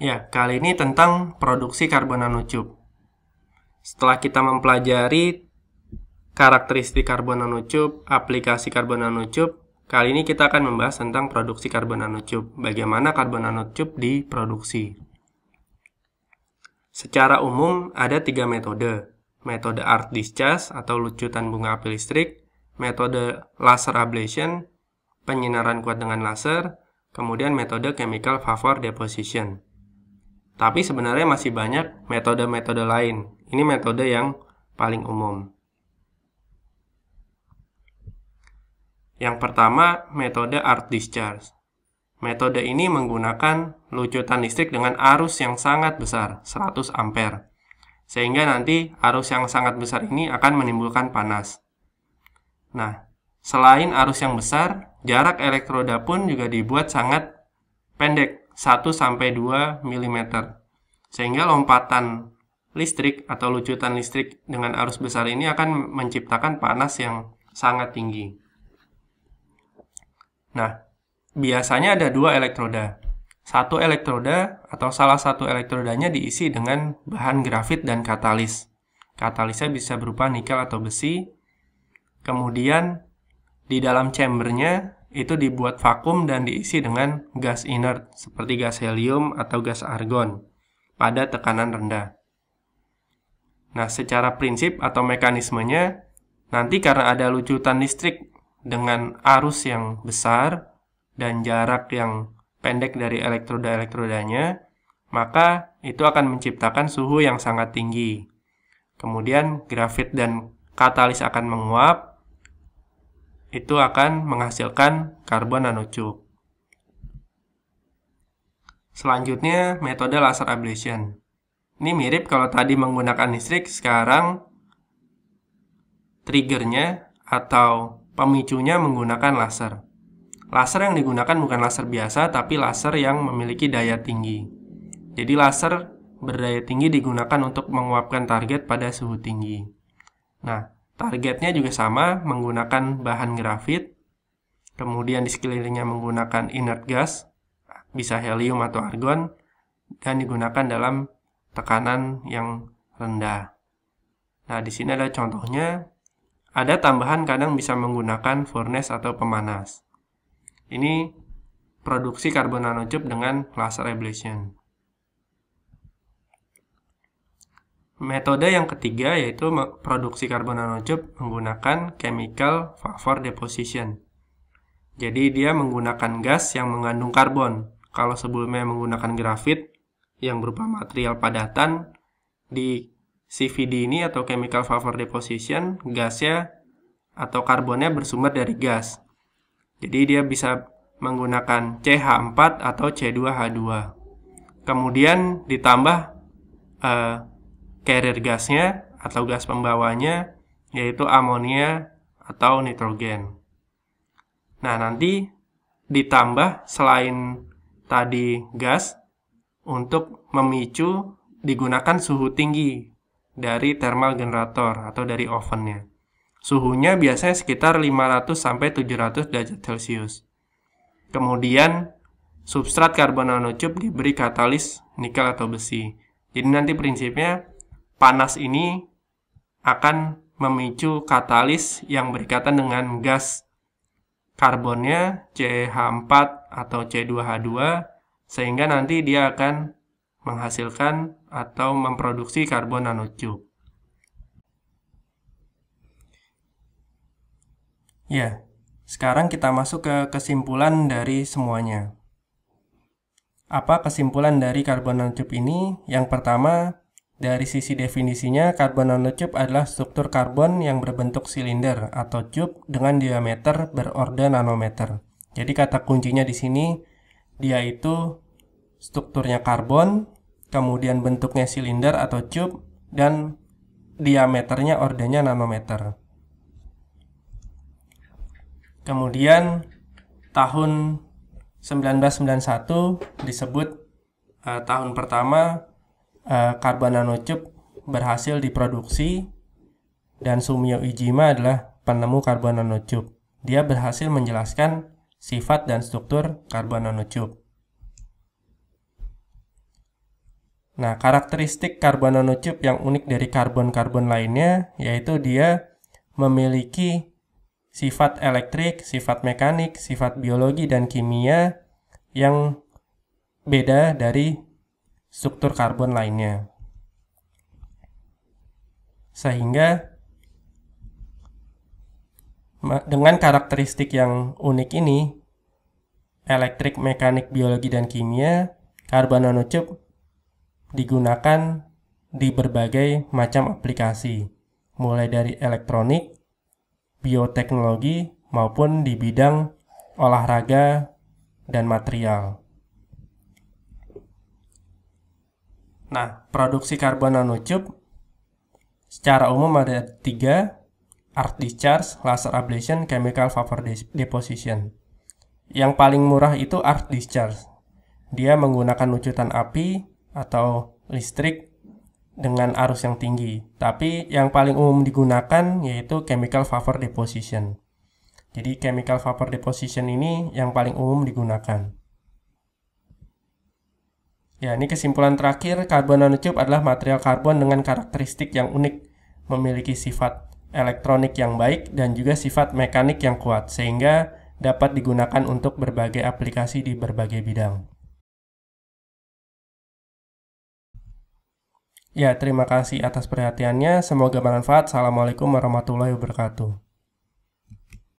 Ya, kali ini tentang produksi karbon nanotube. Setelah kita mempelajari karakteristik karbon nanotube, aplikasi karbon nanotube, kali ini kita akan membahas tentang produksi karbon nanotube. Bagaimana karbon nanotube diproduksi. Secara umum ada 3 metode. Metode arc discharge atau lucutan bunga api listrik, metode laser ablation, penyinaran kuat dengan laser, kemudian metode chemical vapor deposition. Tapi sebenarnya masih banyak metode-metode lain. Ini metode yang paling umum. Yang pertama, metode arc discharge. Metode ini menggunakan lucutan listrik dengan arus yang sangat besar, 100 ampere. Sehingga nanti arus yang sangat besar ini akan menimbulkan panas. Nah, selain arus yang besar, jarak elektroda pun juga dibuat sangat pendek, 1-2 mm. Sehingga lompatan listrik atau lucutan listrik dengan arus besar ini akan menciptakan panas yang sangat tinggi. Nah, biasanya ada 2 elektroda. Satu elektroda atau salah satu elektrodanya diisi dengan bahan grafit dan katalis. Katalisnya bisa berupa nikel atau besi. Kemudian di dalam chambernya itu dibuat vakum dan diisi dengan gas inert seperti gas helium atau gas argon pada tekanan rendah. Nah, secara prinsip atau mekanismenya, nanti karena ada lucutan listrik dengan arus yang besar dan jarak yang pendek dari elektroda-elektrodanya, maka itu akan menciptakan suhu yang sangat tinggi. Kemudian grafit dan katalis akan menguap, itu akan menghasilkan karbon nanotube. Selanjutnya, metode laser ablation. Ini mirip kalau tadi menggunakan listrik, sekarang triggernya atau pemicunya menggunakan laser. Laser yang digunakan bukan laser biasa, tapi laser yang memiliki daya tinggi. Jadi laser berdaya tinggi digunakan untuk menguapkan target pada suhu tinggi. Nah, targetnya juga sama, menggunakan bahan grafit, kemudian di sekelilingnya menggunakan inert gas, bisa helium atau argon, dan digunakan dalam tekanan yang rendah. Nah, di sini ada contohnya. Ada tambahan kadang bisa menggunakan furnace atau pemanas. Ini produksi karbon nanotube dengan laser ablation. Metode yang ketiga yaitu produksi karbon nanotube menggunakan chemical vapor deposition. Jadi dia menggunakan gas yang mengandung karbon. Kalau sebelumnya menggunakan grafit yang berupa material padatan, di CVD ini atau chemical vapor deposition, gasnya atau karbonnya bersumber dari gas. Jadi dia bisa menggunakan CH4 atau C2H2. Kemudian ditambah carrier gasnya atau gas pembawanya yaitu amonia atau nitrogen. Nah, nanti ditambah selain tadi gas untuk memicu digunakan suhu tinggi dari thermal generator atau dari ovennya. Suhunya biasanya sekitar 500-700 derajat Celcius. Kemudian substrat karbon nanotube diberi katalis nikel atau besi. Jadi nanti prinsipnya panas ini akan memicu katalis yang berikatan dengan gas karbonnya CH4 atau C2H2 sehingga nanti dia akan menghasilkan atau memproduksi karbon nanotube. Ya, sekarang kita masuk ke kesimpulan dari semuanya. Apa kesimpulan dari karbon nanotube ini? Yang pertama, dari sisi definisinya, karbon nanotube adalah struktur karbon yang berbentuk silinder atau tube dengan diameter berorde nanometer. Jadi kata kuncinya di sini, dia itu strukturnya karbon, kemudian bentuknya silinder atau tube, dan diameternya ordenya nanometer. Kemudian tahun 1991 disebut tahun pertama karbon nanotube berhasil diproduksi dan Sumio Iijima adalah penemu karbon nanotube. Dia berhasil menjelaskan sifat dan struktur karbon nanotube. Nah, karakteristik karbon nanotube yang unik dari karbon-karbon lainnya yaitu dia memiliki sifat elektrik, sifat mekanik, sifat biologi dan kimia yang beda dari struktur karbon lainnya. Sehingga dengan karakteristik yang unik ini, elektrik, mekanik, biologi, dan kimia, karbon nanotube digunakan di berbagai macam aplikasi, mulai dari elektronik, bioteknologi, maupun di bidang olahraga dan material. Nah, produksi karbon nanotube secara umum ada 3, arc discharge, laser ablation, chemical vapor deposition. Yang paling murah itu arc discharge. Dia menggunakan lucutan api atau listrik dengan arus yang tinggi. Tapi yang paling umum digunakan yaitu chemical vapor deposition. Jadi chemical vapor deposition ini yang paling umum digunakan. Ya, ini kesimpulan terakhir, karbon nanotube adalah material karbon dengan karakteristik yang unik, memiliki sifat elektronik yang baik dan juga sifat mekanik yang kuat, sehingga dapat digunakan untuk berbagai aplikasi di berbagai bidang. Ya, terima kasih atas perhatiannya. Semoga bermanfaat. Assalamualaikum warahmatullahi wabarakatuh.